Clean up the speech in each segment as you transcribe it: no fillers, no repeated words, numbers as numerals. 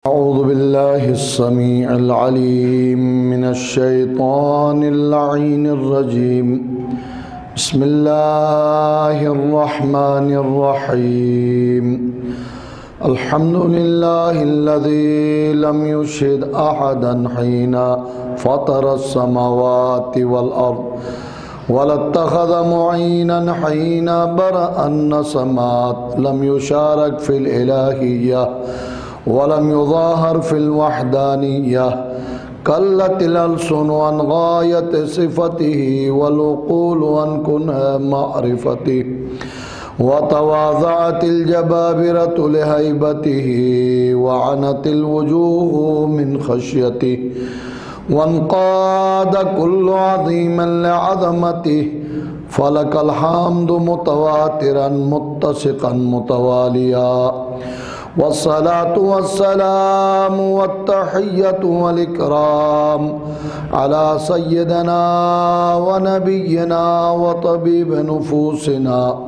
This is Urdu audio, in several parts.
أعوذ بالله السميع العليم من الشيطان اللعين الرجيم بسم الله الرحمن الرحيم الحمد لله الذي لم يشهد أحدا حين فطر السماوات والأرض ولا اتخذ معينا حين برأ النسمات لم يشارك في الإلهية ولم يظاهر في الوحدانية قلت الألسن عن غاية صفته والعقول عن كنه معرفته وتواضعت الجبابرة لهيبته وعنت الوجوه من خشيته وانقاد كل عظيم لعظمته فلك الحمد متواترا متسقا متواليا والصلاة والسلام والتحية والإكرام على سيدنا ونبينا وطبيب نفوسنا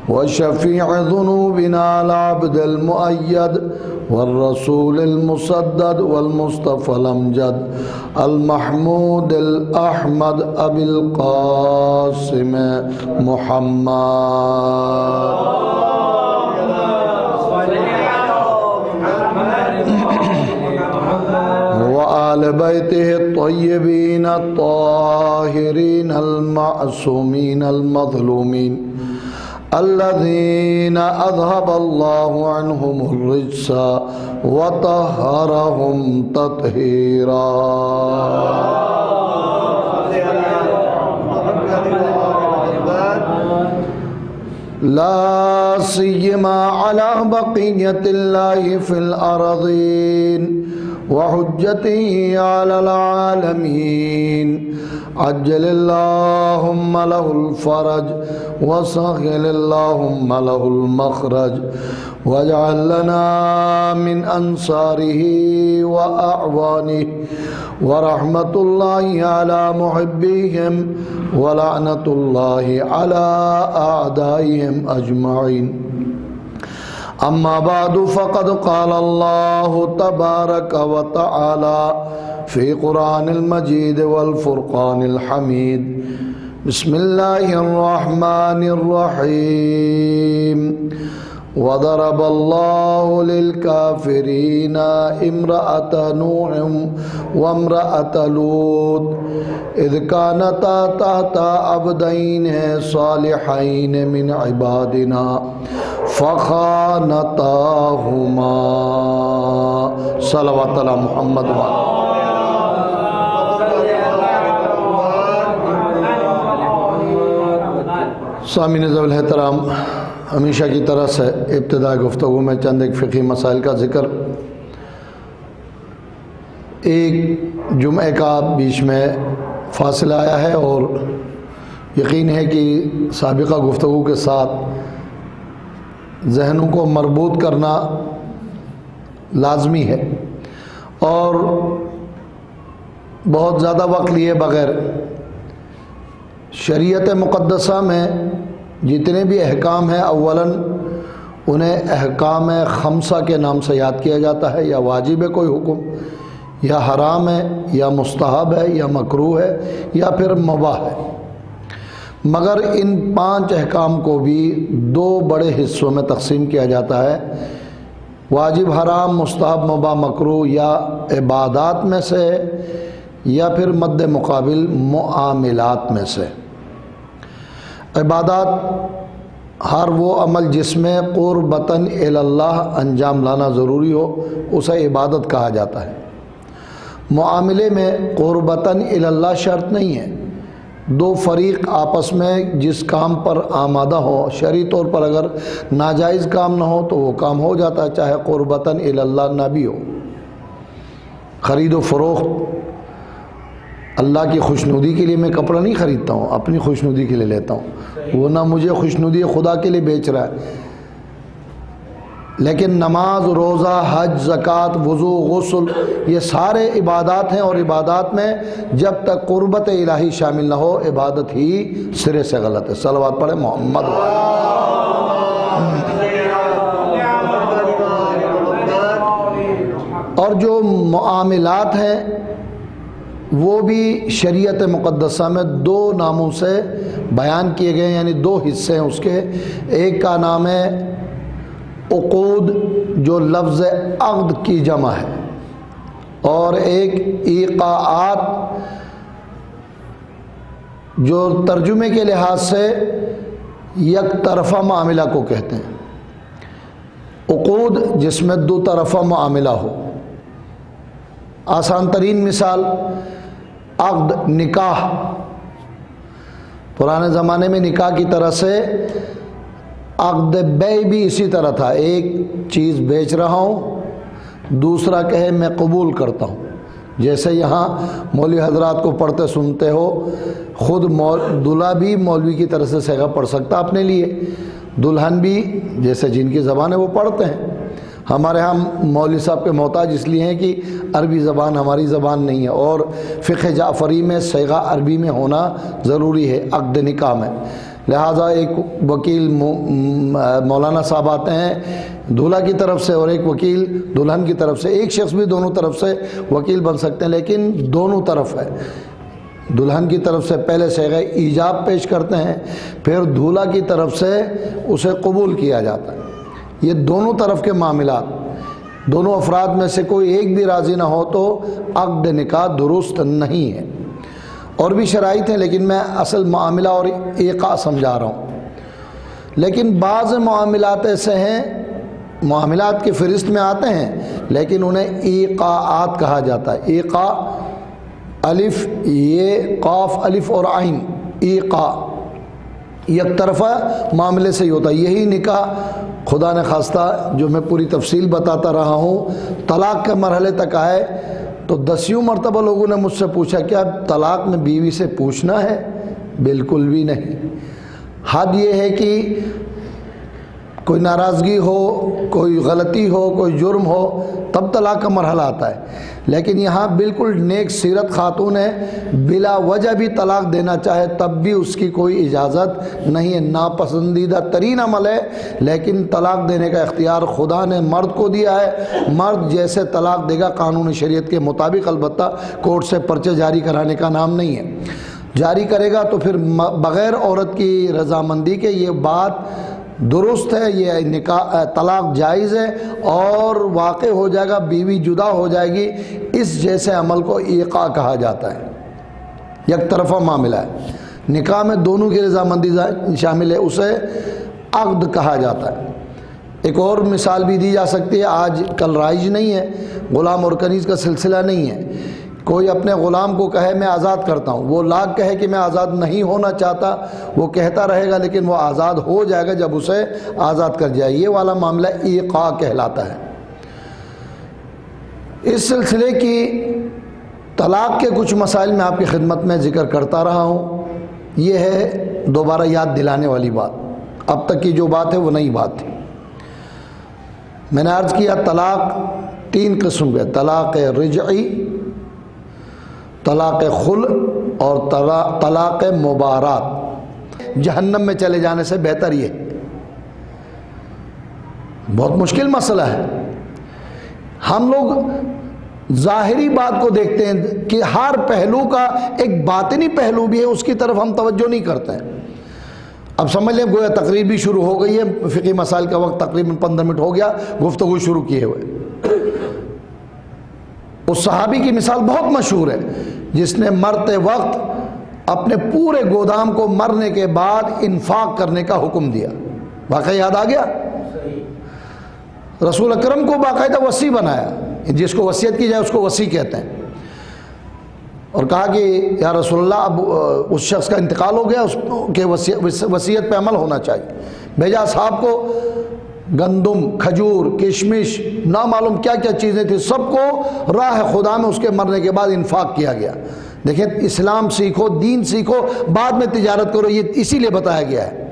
وشفيع ذنوبنا العبد المؤيد والرسول المسدد والمصطفى الأمجد المحمود الأحمد أبي القاسم محمد وآل بيته الطيبين الطاهرين المعصومين المظلومين الذين أذهب الله عنهم الرجس وطهرهم تطهيرا لا سيما على بقية الله في الأرضين وحجته على العالمين عجل اللهم له الفرج وسهل اللهم له المخرج واجعل لنا من أنصاره وأعوانه ورحمة الله على محبيهم ولعنة الله على أعدائهم أجمعين أما بعد فقد قال الله تبارك وتعالى في قرآن المجيد والفرقان الحميد بسم الله الرحمن الرحيم وضرب الله للكافرين امرأة نوح وامرأة لوط إذ كانتا تحت عبدين صالحين من عبادنا فخانتاهما صلوات اللہ محمد سامعین ذوی الاحترام، ہمیشہ کی طرح سے ابتدائی گفتگو میں چند ایک فقہی مسائل کا ذکر. ایک جمعہ کا بیچ میں فاصلہ آیا ہے اور یقین ہے کہ سابقہ گفتگو کے ساتھ ذہنوں کو مربوط کرنا لازمی ہے اور بہت زیادہ وقت لیے بغیر شریعت مقدسہ میں جتنے بھی احکام ہیں اولاً انہیں احکام خمسہ کے نام سے یاد کیا جاتا ہے. یا واجب ہے کوئی حکم، یا حرام ہے، یا مستحب ہے، یا مکروہ ہے، یا پھر مباح ہے. مگر ان 5 احکام کو بھی 2 بڑے حصوں میں تقسیم کیا جاتا ہے: واجب، حرام، مستحب، مباح، مکروہ، یا عبادات میں سے یا پھر مد مقابل معاملات میں سے. عبادات ہر وہ عمل جس میں قربتاً الی اللہ انجام لانا ضروری ہو اسے عبادت کہا جاتا ہے. معاملے میں قربتاً الی اللہ شرط نہیں ہے. 2 فریق آپس میں جس کام پر آمادہ ہو، شرعی طور پر اگر ناجائز کام نہ ہو تو وہ کام ہو جاتا ہے چاہے قربتاً الی اللہ نہ بھی ہو. خرید و فروخت، اللہ کی خوشنودی کے لیے میں کپڑا نہیں خریدتا ہوں، اپنی خوشنودی کے لیے لیتا ہوں. وہ نہ مجھے خوشنودی خدا کے لیے بیچ رہا ہے. لیکن نماز، روزہ، حج، زکوٰۃ، وضو، غسل، یہ سارے عبادات ہیں اور عبادات میں جب تک قربت الہی شامل نہ ہو عبادت ہی سرے سے غلط ہے. صلوات پڑھیں محمد. اور جو معاملات ہیں وہ بھی شریعت مقدسہ میں دو ناموں سے بیان کیے گئے ہیں، یعنی دو حصے ہیں اس کے۔ ایک کا نام ہے عقود جو لفظ عقد کی جمع ہے، اور ایک ایقاعات جو ترجمے کے لحاظ سے یک طرفہ معاملہ کو کہتے ہیں۔ عقود جس میں دو طرفہ معاملہ ہو۔ آسان ترین مثال عقد نکاح، پرانے زمانے میں نکاح کی طرح سے عقد بیع بھی اسی طرح تھا، ایک چیز بیچ رہا ہوں، دوسرا کہے میں قبول کرتا ہوں۔ جیسے یہاں مولوی حضرات کو پڑھتے سنتے ہو، خود دلہا بھی مولوی کی طرح سے صیغہ پڑھ سکتا اپنے لیے، دلہن بھی جیسے جن کی زبان ہے وہ پڑھتے ہیں۔ ہمارے ہاں مولوی صاحب کے محتاج اس لیے ہیں کہ عربی زبان ہماری زبان نہیں ہے، اور فقہ جعفری میں صیغہ عربی میں ہونا ضروری ہے عقد نکاح میں۔ لہٰذا ایک وکیل مولانا صاحب آتے ہیں دولہا کی طرف سے، اور ایک وکیل دلہن کی طرف سے۔ ایک شخص بھی دونوں طرف سے وکیل بن سکتے ہیں، لیکن دونوں طرف ہے۔ دلہن کی طرف سے پہلے صیغہ ایجاب پیش کرتے ہیں، پھر دولہا کی طرف سے اسے قبول کیا جاتا ہے۔ یہ دونوں طرف کے معاملات، دونوں افراد میں سے کوئی ایک بھی راضی نہ ہو تو عقد نکاح درست نہیں ہے۔ اور بھی شرائط ہیں، لیکن میں اصل معاملہ اور ایقاع سمجھا رہا ہوں۔ لیکن بعض معاملات ایسے ہیں، معاملات کی فہرست میں آتے ہیں لیکن انہیں ایقاعات کہا جاتا ہے۔ ایقاع الف یہ قاف الف اور عین، ایقاع یک طرفہ معاملے سے ہی ہوتا ہے۔ یہی نکاح خدا نے خواستہ جو میں پوری تفصیل بتاتا رہا ہوں، طلاق کے مرحلے تک آئے تو 10 مرتبہ لوگوں نے مجھ سے پوچھا کیا طلاق میں بیوی سے پوچھنا ہے؟ بالکل بھی نہیں۔ حد یہ ہے کہ کوئی ناراضگی ہو، کوئی غلطی ہو، کوئی جرم ہو، تب طلاق کا مرحلہ آتا ہے۔ لیکن یہاں بالکل نیک سیرت خاتون ہے، بلا وجہ بھی طلاق دینا چاہے تب بھی اس کی کوئی اجازت نہیں ہے، ناپسندیدہ ترین عمل ہے۔ لیکن طلاق دینے کا اختیار خدا نے مرد کو دیا ہے، مرد جیسے طلاق دے گا قانون شریعت کے مطابق، البتہ کورٹ سے پرچے جاری کرانے کا نام نہیں ہے۔ جاری کرے گا تو پھر بغیر عورت کی رضامندی کے، یہ بات درست ہے، یہ نکاح طلاق جائز ہے اور واقع ہو جائے گا، بیوی جدا ہو جائے گی۔ اس جیسے عمل کو ایقاع کہا جاتا ہے، یک طرفہ معاملہ ہے، نکاح میں دونوں کی رضامندی شامل ہے، اسے عقد کہا جاتا ہے۔ ایک اور مثال بھی دی جا سکتی ہے، آج کل رائج نہیں ہے، غلام اور کنیز کا سلسلہ نہیں ہے۔ کوئی اپنے غلام کو کہے میں آزاد کرتا ہوں، وہ لاکھ کہے کہ میں آزاد نہیں ہونا چاہتا، وہ کہتا رہے گا لیکن وہ آزاد ہو جائے گا جب اسے آزاد کر جائے، یہ والا معاملہ ایقاع کہلاتا ہے۔ اس سلسلے کی طلاق کے کچھ مسائل میں آپ کی خدمت میں ذکر کرتا رہا ہوں۔ یہ ہے دوبارہ یاد دلانے والی بات، اب تک کی جو بات ہے وہ نئی بات تھی۔ میں نے عرض کیا طلاق 3 قسم کے، طلاق رجعی، طلاق خلع اور طلاق مبارات۔ جہنم میں چلے جانے سے بہتر یہ، بہت مشکل مسئلہ ہے۔ ہم لوگ ظاہری بات کو دیکھتے ہیں کہ ہر پہلو کا ایک باطنی پہلو بھی ہے، اس کی طرف ہم توجہ نہیں کرتے ہیں۔ اب سمجھ لیں گویا تقریر بھی شروع ہو گئی ہے، فقہی مسائل کا وقت تقریباً 15 منٹ ہو گیا گفتگو شروع کیے ہوئے۔ اس صحابی کی مثال بہت مشہور ہے جس نے مرتے وقت اپنے پورے گودام کو مرنے کے بعد انفاق کرنے کا حکم دیا۔ واقعہ یاد آ گیا؟ رسول اکرم کو باقاعدہ وصی بنایا، جس کو وصیت کی جائے اس کو وصی کہتے ہیں، اور کہا کہ یا رسول اللہ اب اس شخص کا انتقال ہو گیا، اس کے وصیت پہ عمل ہونا چاہیے۔ بھیجا اصحاب کو گندم، کھجور، کشمش، نامعلوم کیا کیا چیزیں تھیں، سب کو راہ خدا میں اس کے مرنے کے بعد انفاق کیا گیا۔ دیکھیں اسلام سیکھو، دین سیکھو، بعد میں تجارت کرو، یہ اسی لیے بتایا گیا ہے۔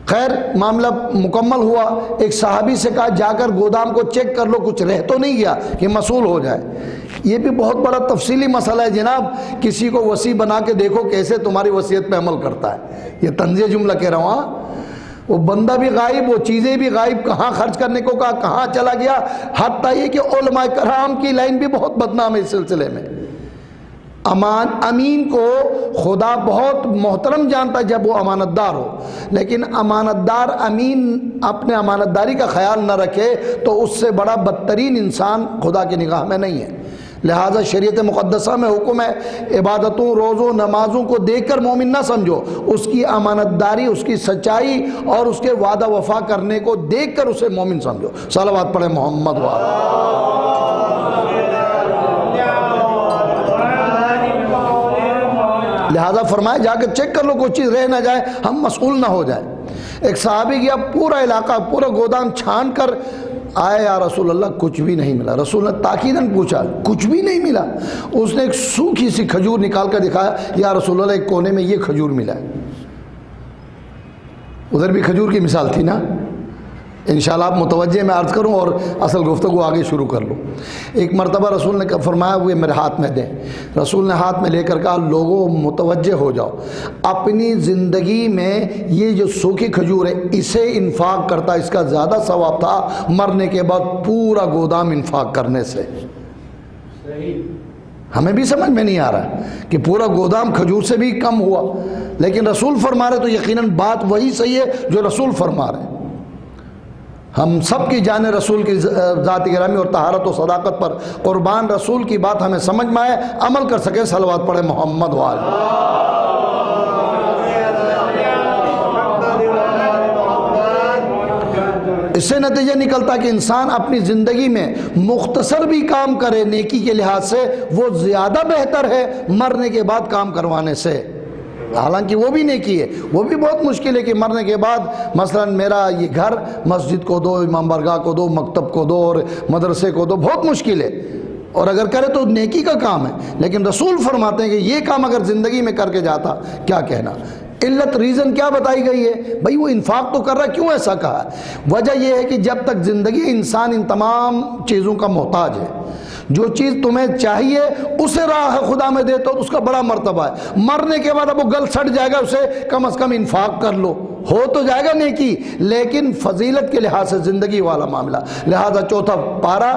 خیر معاملہ مکمل ہوا، ایک صحابی سے کہا جا کر گودام کو چیک کر لو کچھ رہ تو نہیں گیا کہ موصول ہو جائے۔ یہ بھی بہت بڑا تفصیلی مسئلہ ہے جناب، کسی کو وصی بنا کے دیکھو کیسے تمہاری وصیت پہ عمل کرتا ہے۔ یہ طنزیہ جملہ کہہ رہا ہوں، وہ بندہ بھی غائب، وہ چیزیں بھی غائب، کہاں خرچ کرنے کو کہا، کہاں چلا گیا، حتیٰ یہ کہ علماء کرام کی لائن بھی بہت بدنام ہے اس سلسلے میں۔ امین کو خدا بہت محترم جانتا ہے جب وہ امانت دار ہو، لیکن امانت دار امین اپنے امانت داری کا خیال نہ رکھے تو اس سے بڑا بدترین انسان خدا کی نگاہ میں نہیں ہے۔ لہٰذا شریعت مقدسہ میں حکم ہے عبادتوں، روزوں، نمازوں کو دیکھ کر مومن نہ سمجھو، اس کی امانت داری، اس کی سچائی اور اس کے وعدہ وفا کرنے کو دیکھ کر اسے مومن سمجھو۔ صلوات پڑھیں محمد وعلیہ۔ لہذا فرمایا جا کے چیک کر لو کوئی چیز رہ نہ جائے، ہم مسئول نہ ہو جائیں۔ ایک صحابی گیا، پورا علاقہ، پورا گودام چھان کر آئے، یا رسول اللہ کچھ بھی نہیں ملا۔ رسول نے تاکیداً پوچھا کچھ بھی نہیں ملا؟ اس نے ایک سوکھی سی کھجور نکال کر دکھایا، یا رسول اللہ ایک کونے میں یہ کھجور ملا ہے۔ ادھر بھی کھجور کی مثال تھی نا۔ انشاءاللہ آپ متوجہ میں عرض کروں اور اصل گفتگو آگے شروع کر لوں۔ ایک مرتبہ رسول نے فرمایا وہ میرے ہاتھ میں دیں۔ رسول نے ہاتھ میں لے کر کہا لوگوں متوجہ ہو جاؤ، اپنی زندگی میں یہ جو سوکھی کھجور ہے اسے انفاق کرتا، اس کا زیادہ ثواب تھا مرنے کے بعد پورا گودام انفاق کرنے سے۔ ہمیں بھی سمجھ میں نہیں آ رہا کہ پورا گودام کھجور سے بھی کم ہوا، لیکن رسول فرما رہے تو یقیناً بات وہی صحیح ہے جو رسول فرما رہے ہیں۔ ہم سب کی جان رسول کی ذات گرامی اور طہارت و صداقت پر قربان، رسول کی بات ہمیں سمجھ میں آئے، عمل کر سکے۔ صلوات پڑھے محمد وآلہ۔ اس سے نتیجہ نکلتا کہ انسان اپنی زندگی میں مختصر بھی کام کرے نیکی کے لحاظ سے وہ زیادہ بہتر ہے مرنے کے بعد کام کروانے سے۔ حالانکہ وہ بھی نیکی ہے، وہ بھی بہت مشکل ہے کہ مرنے کے بعد مثلا میرا یہ گھر مسجد کو دو، امام بارگاہ کو دو، مکتب کو دو اور مدرسے کو دو، بہت مشکل ہے، اور اگر کرے تو نیکی کا کام ہے۔ لیکن رسول فرماتے ہیں کہ یہ کام اگر زندگی میں کر کے جاتا کیا کہنا۔ علت ریزن کیا بتائی گئی ہے؟ بھئی وہ انفاق تو کر رہا ہے، کیوں ایسا کہا ہے؟ وجہ یہ ہے کہ جب تک زندگی انسان ان تمام چیزوں کا محتاج ہے، جو چیز تمہیں چاہیے اسے راہ خدا میں دے تو اس کا بڑا مرتبہ ہے۔ مرنے کے بعد اب وہ گل سڑ جائے گا، اسے کم از کم انفاق کر لو، ہو تو جائے گا نیکی، لیکن فضیلت کے لحاظ سے زندگی والا معاملہ۔ لہذا چوتھا پارہ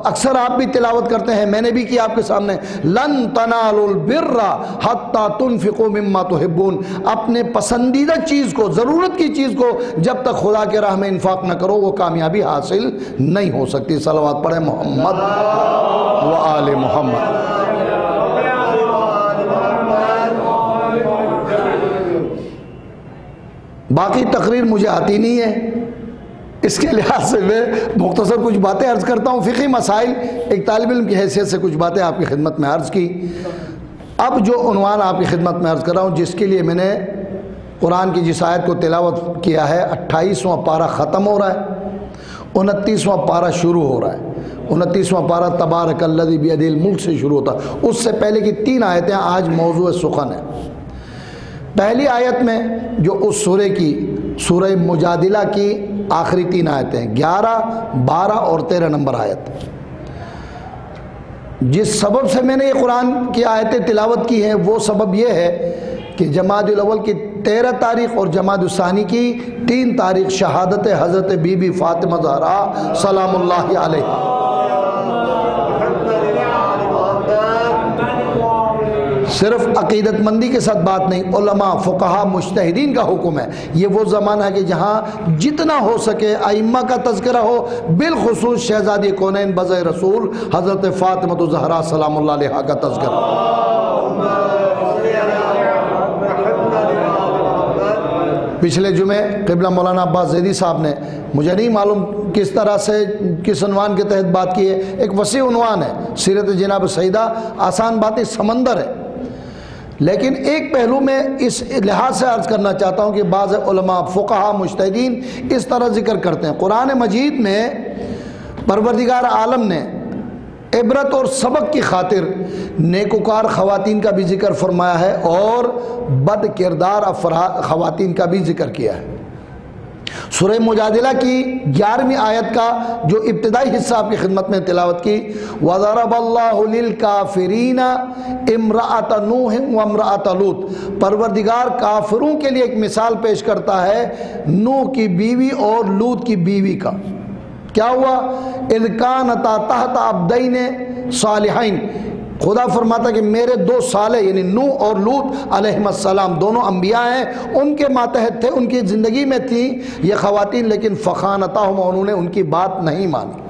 اکثر آپ بھی تلاوت کرتے ہیں، میں نے بھی کیا آپ کے سامنے، لن تنالوا البر حتی تنفقوا مما تحبون، اپنے پسندیدہ چیز کو، ضرورت کی چیز کو جب تک خدا کے راہ میں انفاق نہ کرو وہ کامیابی حاصل نہیں ہو سکتی۔ صلوات پڑھیں محمد و آل محمد۔ باقی تقریر مجھے آتی نہیں ہے، اس کے لحاظ سے میں مختصر کچھ باتیں عرض کرتا ہوں، فقہی مسائل ایک طالب علم کی حیثیت سے کچھ باتیں آپ کی خدمت میں عرض کی۔ اب جو عنوان آپ کی خدمت میں عرض کر رہا ہوں، جس کے لیے میں نے قرآن کی جس آیت کو تلاوت کیا ہے، 28واں پارہ ختم ہو رہا ہے، 29واں پارہ شروع ہو رہا ہے۔ 29واں پارہ تبارک الذی بیدہ الملک سے شروع ہوتا ہے، اس سے پہلے کی 3 آیتیں آج موضوع سخن ہیں۔ پہلی آیت میں جو اس سورہ کی، سورہ مجادلہ کی آخری 3 آیتیں، 11، 12 اور 13 نمبر آیت، جس سبب سے میں نے یہ قرآن کی آیتیں تلاوت کی ہیں وہ سبب یہ ہے کہ جمادی الاول کی 13 تاریخ اور جمادی الثانی کی 3 تاریخ شہادت حضرت بی بی فاطمہ زہرا سلام اللہ علیہ۔ صرف عقیدت مندی کے ساتھ بات نہیں، علماء، فقہا، مجتہدین کا حکم ہے۔ یہ وہ زمانہ ہے کہ جہاں جتنا ہو سکے ائمہ کا تذکرہ ہو، بالخصوص شہزادی کونین بذ رسول حضرت فاطمہ زہرا سلام اللہ علیہا کا تذکرہ۔ پچھلے جمعے قبلہ مولانا عباس زیدی صاحب نے، مجھے نہیں معلوم کس طرح سے کس عنوان کے تحت بات کی ہے، ایک وسیع عنوان ہے سیرت جناب سیدہ، آسان باتیں سمندر ہے، لیکن ایک پہلو میں اس لحاظ سے عرض کرنا چاہتا ہوں کہ بعض علماء، فقہا، مجتہدین اس طرح ذکر کرتے ہیں۔ قرآن مجید میں پروردگار عالم نے عبرت اور سبق کی خاطر نیکوکار خواتین کا بھی ذکر فرمایا ہے اور بد کردار خواتین کا بھی ذکر کیا ہے۔ سورہ مجادلہ کی 11ویں آیت کا جو ابتدائی حصہ آپ کی خدمت میں تلاوت کی، وَضَرَبَ اللَّهُ لِلْكَافِرِينَ امْرَأَةَ نُوحٍ وَامْرَأَةَ لُوط، پروردگار کافروں کے لیے ایک مثال پیش کرتا ہے نوح کی بیوی اور لوط کی بیوی کا۔ کیا ہوا؟ اِذْ كَانَتَا تَحْتَ عَبْدَيْنِ صَالِحَيْنِ، خدا فرماتا کہ میرے دو صالح یعنی نوح اور لوط علیہ السلام دونوں انبیاء ہیں، ان کے ماتحت تھے، ان کی زندگی میں تھیں یہ خواتین، لیکن فخانتاہما، انہوں نے ان کی بات نہیں مانی۔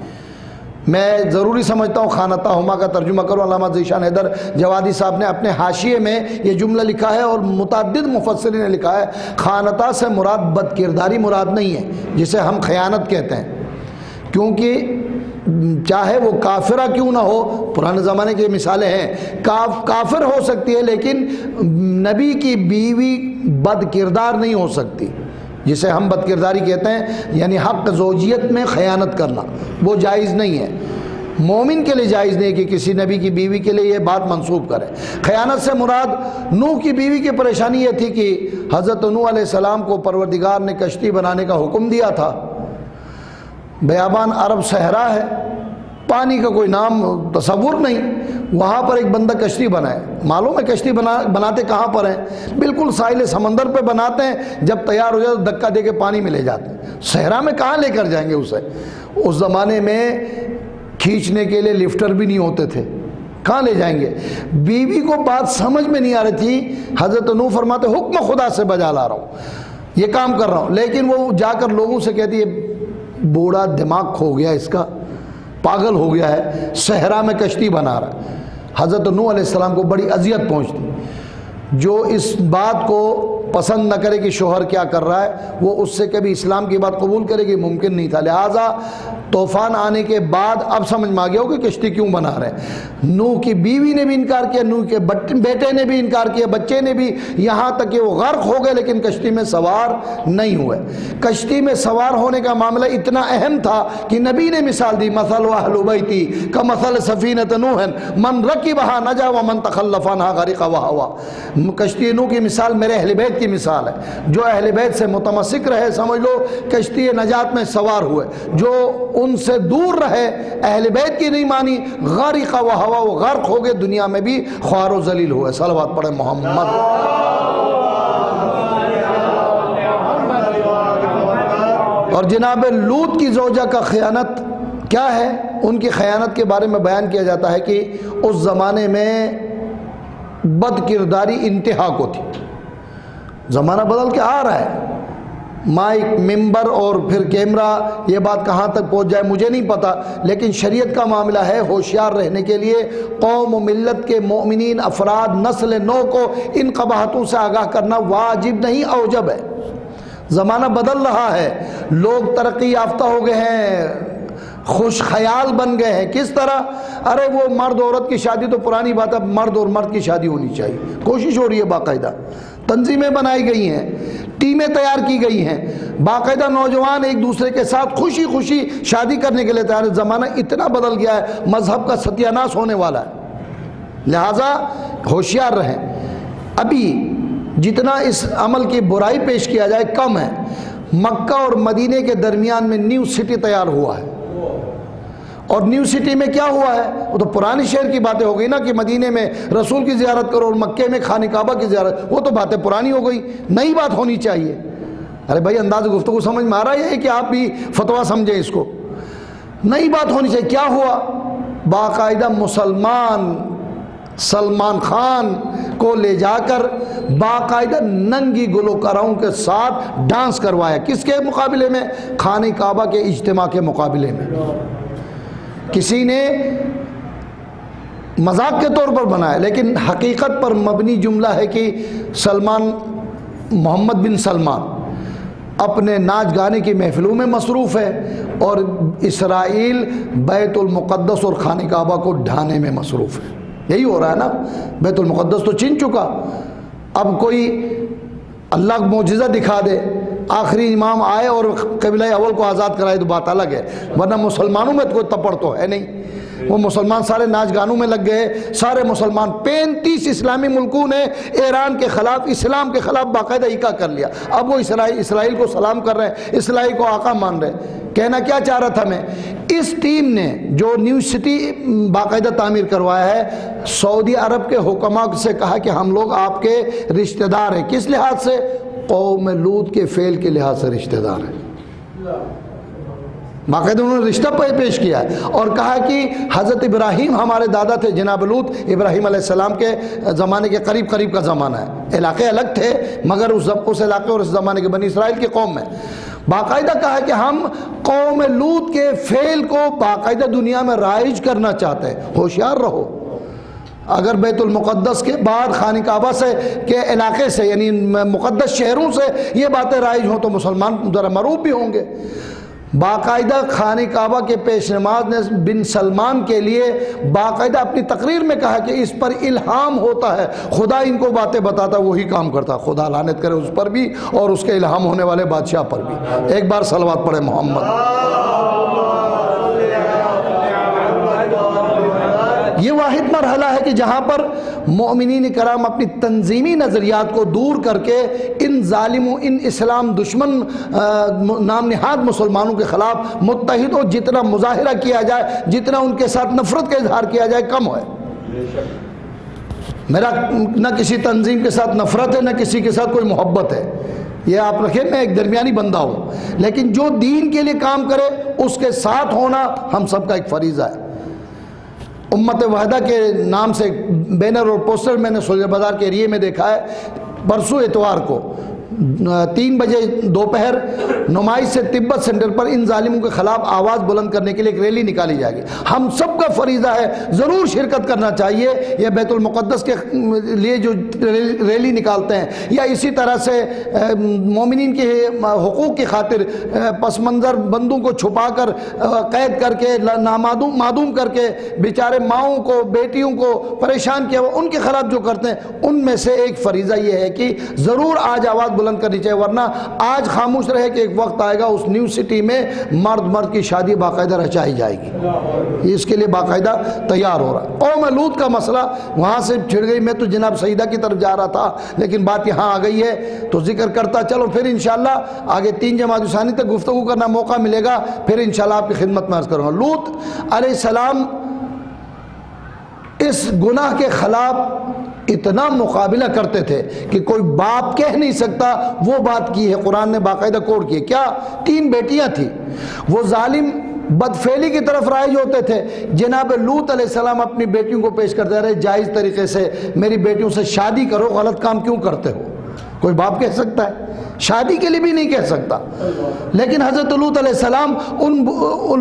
میں ضروری سمجھتا ہوں خانتاہما کا ترجمہ کروں، علامہ ذیشان حیدر جوادی صاحب نے اپنے حاشیے میں یہ جملہ لکھا ہے اور متعدد مفسرین نے لکھا ہے خانتا سے مراد بد کرداری مراد نہیں ہے جسے ہم خیانت کہتے ہیں، کیونکہ چاہے وہ کافرہ کیوں نہ ہو، پرانے زمانے کی مثالیں ہیں، کافر ہو سکتی ہے لیکن نبی کی بیوی بد کردار نہیں ہو سکتی، جسے ہم بد کرداری کہتے ہیں، یعنی حق زوجیت میں خیانت کرنا وہ جائز نہیں ہے۔ مومن کے لیے جائز نہیں ہے کہ کسی نبی کی بیوی کے لیے یہ بات منسوب کرے۔ خیانت سے مراد نوح کی بیوی کی پریشانی یہ تھی کہ حضرت نوح علیہ السلام کو پروردگار نے کشتی بنانے کا حکم دیا تھا، بیابان عرب صحرا ہے، پانی کا کوئی نام تصور نہیں، وہاں پر ایک بندہ کشتی بنائے، معلوم ہے کشتی بناتے کہاں پر ہیں؟ بالکل ساحل سمندر پہ بناتے ہیں، جب تیار ہو جائے تو دھکا دے کے پانی میں لے جاتے ہیں، صحرا میں کہاں لے کر جائیں گے اسے؟ اس زمانے میں کھینچنے کے لیے لفٹر بھی نہیں ہوتے تھے، کہاں لے جائیں گے؟ بیوی کو بات سمجھ میں نہیں آ رہی تھی، حضرت نوح فرماتے حکم خدا سے بجا لا رہا ہوں، یہ کام کر رہا ہوں، لیکن وہ جا کر لوگوں سے کہتی ہے بوڑھا دماغ کھو گیا اس کا، پاگل ہو گیا ہے، صحرا میں کشتی بنا رہا ہے۔ حضرت نوح علیہ السلام کو بڑی اذیت پہنچتی، جو اس بات کو پسند نہ کرے کہ شوہر کیا کر رہا ہے وہ اس سے کبھی اسلام کی بات قبول کرے گی ممکن نہیں تھا، لہٰذا طوفان آنے کے بعد اب سمجھ میں آ گیا ہو کہ کشتی کیوں بنا رہے ہیں۔ نوح کی بیوی نے بھی انکار کیا، نوح کے بیٹے نے بھی انکار کیا، بچے نے بھی، یہاں تک کہ وہ غرق ہو گئے لیکن کشتی میں سوار نہیں ہوئے۔ کشتی میں سوار ہونے کا معاملہ اتنا اہم تھا کہ نبی نے مثال دی، مثل اہل بیتی کمثل سفینۃ نوح من رکبھا نجا ومن تخلف عنھا غرق وہوا۔ کشتی نوح کی مثال میرے اہل بیت کی مثال ہے، جو اہل بیت سے متمسک رہے سمجھ لو کشتی نجات میں سوار ہوئے، جو ان سے دور رہے اہل بیت کی نہیں مانی غرق وہوا، وہ غرق ہو گئے، دنیا میں بھی خوار و ذلیل ہوئے۔ صلوات پڑھیں محمد۔ اور جناب لوط کی زوجہ کا خیانت کیا ہے؟ ان کی خیانت کے بارے میں بیان کیا جاتا ہے کہ اس زمانے میں بد کرداری انتہا کو تھی، زمانہ بدل کے آ رہا ہے، مائک ممبر اور پھر کیمرہ، یہ بات کہاں تک پہنچ جائے مجھے نہیں پتا، لیکن شریعت کا معاملہ ہے، ہوشیار رہنے کے لیے قوم و ملت کے مومنین افراد نسل نو کو ان قباحتوں سے آگاہ کرنا واجب نہیں اوجب ہے۔ زمانہ بدل رہا ہے، لوگ ترقی یافتہ ہو گئے ہیں، خوش خیال بن گئے ہیں، کس طرح؟ ارے وہ مرد عورت کی شادی تو پرانی بات ہے، مرد اور مرد کی شادی ہونی چاہیے، کوشش ہو رہی ہے، باقاعدہ تنظیمیں بنائی گئی ہیں، ٹیمیں تیار کی گئی ہیں، باقاعدہ نوجوان ایک دوسرے کے ساتھ خوشی خوشی شادی کرنے کے لیے تیار ہے۔ زمانہ اتنا بدل گیا ہے، مذہب کا ستیہ ناش ہونے والا ہے، لہٰذا ہوشیار رہیں۔ ابھی جتنا اس عمل کی برائی پیش کیا جائے کم ہے۔ مکہ اور مدینے کے درمیان میں نیو سٹی تیار ہوا ہے، اور نیو سٹی میں کیا ہوا ہے؟ وہ تو پرانی شہر کی باتیں ہو گئی نا کہ مدینے میں رسول کی زیارت کرو اور مکے میں خانہ کعبہ کی زیارت، وہ تو باتیں پرانی ہو گئی، نئی بات ہونی چاہیے۔ ارے بھائی انداز گفتگو سمجھ میں آ رہا ہے کہ آپ بھی فتویٰ سمجھیں اس کو، نئی بات ہونی چاہیے۔ کیا ہوا؟ باقاعدہ مسلمان سلمان خان کو لے جا کر باقاعدہ ننگی گلوکاروں کے ساتھ ڈانس کروایا، کس کے مقابلے میں؟ خانہ کعبہ کے اجتماع کے مقابلے میں۔ کسی نے مذاق کے طور پر بنایا لیکن حقیقت پر مبنی جملہ ہے کہ سلمان محمد بن سلمان اپنے ناچ گانے کی محفلوں میں مصروف ہے اور اسرائیل بیت المقدس اور خانہ کعبہ کو ڈھانے میں مصروف ہے۔ یہی ہو رہا ہے نا، بیت المقدس تو چھن چکا، اب کوئی اللہ معجزہ دکھا دے، آخری امام آئے اور قبلہ اول کو آزاد کرائے تو بات الگ ہے، ورنہ مسلمانوں میں کوئی تپڑ تو ہے نہیں۔ وہ مسلمان سارے ناچ گانوں میں لگ گئے، سارے مسلمان 35 اسلامی ملکوں نے ایران کے خلاف، اسلام کے خلاف باقاعدہ ایکا کر لیا۔ اب وہ اسرائیل کو سلام کر رہے ہیں، اسرائیل کو آقا مان رہے ہیں۔ کہنا کیا چاہ رہا تھا میں، اس ٹیم نے جو نیو سٹی باقاعدہ تعمیر کروایا ہے، سعودی عرب کے حکماء سے کہا کہ ہم لوگ آپ کے رشتہ دار ہیں۔ کس لحاظ سے؟ قوم لوط کے فعل کے لحاظ سے رشتہ دار ہیں۔ باقاعدہ انہوں نے رشتہ پیش کیا ہے اور کہا کہ حضرت ابراہیم ہمارے دادا تھے، جناب لوط ابراہیم علیہ السلام کے زمانے کے قریب قریب کا زمانہ ہے۔ علاقے الگ تھے مگر اس علاقے اور اس زمانے کے بنی اسرائیل کی قوم میں باقاعدہ کہا کہ ہم قوم لوط کے فعل کو باقاعدہ دنیا میں رائج کرنا چاہتے ہیں۔ ہوشیار رہو، اگر بیت المقدس کے بعد خانہ کعبہ سے کے علاقے سے یعنی مقدس شہروں سے یہ باتیں رائج ہوں تو مسلمان ذرا مروب بھی ہوں گے۔ باقاعدہ خانہ کعبہ کے پیش نماز نے بن سلمان کے لیے باقاعدہ اپنی تقریر میں کہا کہ اس پر الہام ہوتا ہے، خدا ان کو باتیں بتاتا وہی کام کرتا۔ خدا لعنت کرے اس پر بھی اور اس کے الہام ہونے والے بادشاہ پر بھی۔ ایک بار صلوات پڑھے محمد۔ یہ واحد مرحلہ ہے کہ جہاں پر مومنین کرام اپنی تنظیمی نظریات کو دور کر کے ان ظالموں، ان اسلام دشمن نام نہاد مسلمانوں کے خلاف متحد ہو، جتنا مظاہرہ کیا جائے، جتنا ان کے ساتھ نفرت کا اظہار کیا جائے کم ہے۔ میرا نہ کسی تنظیم کے ساتھ نفرت ہے، نہ کسی کے ساتھ کوئی محبت ہے، یہ آپ رکھیں، میں ایک درمیانی بندہ ہوں، لیکن جو دین کے لیے کام کرے اس کے ساتھ ہونا ہم سب کا ایک فریضہ ہے۔ امت وحدہ کے نام سے بینر اور پوسٹر میں نے سولر بازار کے ایریے میں دیکھا ہے، پرسوں اتوار کو 3 بجے دوپہر نمائش سے تبت سینٹر پر ان ظالموں کے خلاف آواز بلند کرنے کے لیے ایک ریلی نکالی جائے گی۔ ہم سب کا فریضہ ہے، ضرور شرکت کرنا چاہیے۔ یہ بیت المقدس کے لیے جو ریلی نکالتے ہیں یا اسی طرح سے مومنین کے حقوق کی خاطر پس منظر بندوں کو چھپا کر قید کر کے معدوم کر کے بیچارے ماؤں کو بیٹیوں کو پریشان کیا ان کے خلاف جو کرتے ہیں، ان میں سے ایک فریضہ یہ ہے کہ ضرور آج آواز بلند کرنی چاہیے، ورنہ آج خاموش رہے کہ ایک وقت آئے گا اس نیو سٹی میں مرد کی شادی باقاعدہ رچائی جائے گی۔ اس کے لیے باقاعدہ تیار ہو رہا ہے۔ قوم لوط کا مسئلہ وہاں سے چھڑ گئی، میں تو جناب سیدہ کی طرف جا رہا تھا لیکن بات یہاں آ گئی ہے تو ذکر کرتا چلو، پھر انشاءاللہ آگے 3 جمادی ثانی تک گفتگو کرنا موقع ملے گا، پھر انشاءاللہ آپ کی خدمت میں عرض کروں گا۔ لوط علیہ السلام اس گناہ کے خلاف اتنا مقابلہ کرتے تھے کہ کوئی باپ کہہ نہیں سکتا وہ بات کی ہے۔ قرآن نے باقاعدہ کوڈ کی ہے۔ کیا؟ 3 بیٹیاں تھیں، وہ ظالم بدفعلی کی طرف رائج ہوتے تھے۔ جناب لوط علیہ السلام اپنی بیٹیوں کو پیش کرتے رہے جائز طریقے سے، میری بیٹیوں سے شادی کرو، غلط کام کیوں کرتے ہو؟ کوئی باپ کہہ سکتا ہے؟ شادی کے لیے بھی نہیں کہہ سکتا، لیکن حضرت لوط علیہ السلام ان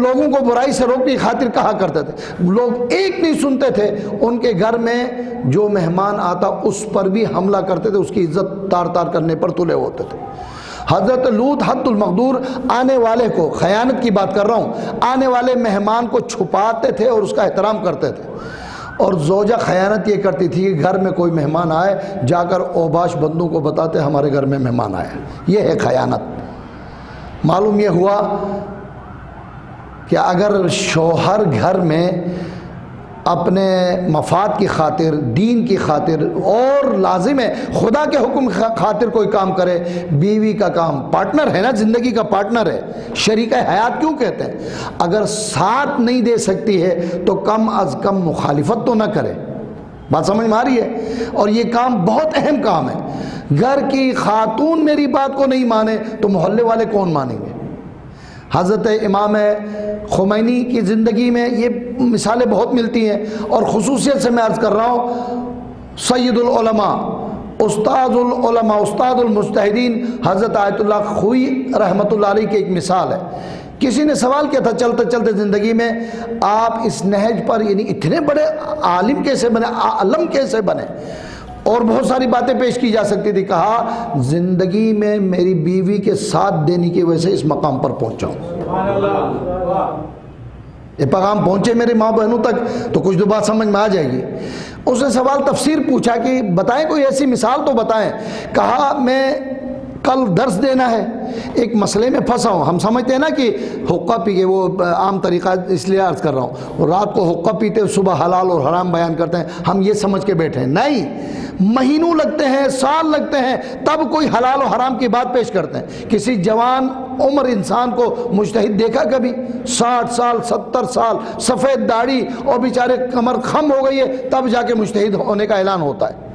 لوگوں کو برائی سے روکنے کی خاطر کہا کرتے تھے۔ لوگ ایک نہیں سنتے تھے، ان کے گھر میں جو مہمان آتا اس پر بھی حملہ کرتے تھے، اس کی عزت تار تار کرنے پر تلے ہوتے تھے۔ حضرت لوط حد المقدور آنے والے کو، خیانت کی بات کر رہا ہوں، آنے والے مہمان کو چھپاتے تھے اور اس کا احترام کرتے تھے۔ اور زوجہ خیانت یہ کرتی تھی کہ گھر میں کوئی مہمان آئے جا کر اوباش بندوں کو بتاتے ہمارے گھر میں مہمان آئے۔ یہ ہے خیانت۔ معلوم یہ ہوا کہ اگر شوہر گھر میں اپنے مفاد کی خاطر، دین کی خاطر، اور لازم ہے خدا کے حکم خاطر کوئی کام کرے، بیوی کا کام پارٹنر ہے نا، زندگی کا پارٹنر ہے، شریک حیات کیوں کہتے ہیں، اگر ساتھ نہیں دے سکتی ہے تو کم از کم مخالفت تو نہ کرے۔ بات سمجھ میں آ رہی ہے؟ اور یہ کام بہت اہم کام ہے۔ گھر کی خاتون میری بات کو نہیں مانے تو محلے والے کون مانیں گے؟ حضرت امام خمینی کی زندگی میں یہ مثالیں بہت ملتی ہیں، اور خصوصیت سے میں عرض کر رہا ہوں، سید العلماء، استاد العلماء، استاد المجتہدین حضرت آیت اللہ خوئی رحمۃ اللہ علیہ کی ایک مثال ہے۔ کسی نے سوال کیا تھا چلتے چلتے زندگی میں، آپ اس نہج پر یعنی اتنے بڑے عالم کیسے بنے، عالم کیسے بنے؟ اور بہت ساری باتیں پیش کی جا سکتی تھی۔ کہا زندگی میں میری بیوی کے ساتھ دینے کی وجہ سے اس مقام پر پہنچا ہوں۔ یہ پیغام پہنچے میرے ماں بہنوں تک تو کچھ تو بات سمجھ میں آ جائے گی۔ اس نے سوال تفسیر پوچھا کہ بتائیں کوئی ایسی مثال تو بتائیں۔ کہا میں کل درس دینا ہے، ایک مسئلے میں پھنسا ہوں. ہم سمجھتے ہیں نا کہ حقہ پی کے، وہ عام طریقہ اس لیے عرض کر رہا ہوں، رات کو حقہ پیتے صبح حلال اور حرام بیان کرتے ہیں، ہم یہ سمجھ کے بیٹھے ہیں. نہیں، مہینوں لگتے ہیں، سال لگتے ہیں، تب کوئی حلال و حرام کی بات پیش کرتے ہیں. کسی جوان عمر انسان کو مجتہد دیکھا کبھی؟ 60 سال 70 سال سفید داڑھی اور بیچارے کمر خم ہو گئی ہے، تب جا کے مجتہد ہونے کا اعلان ہوتا ہے.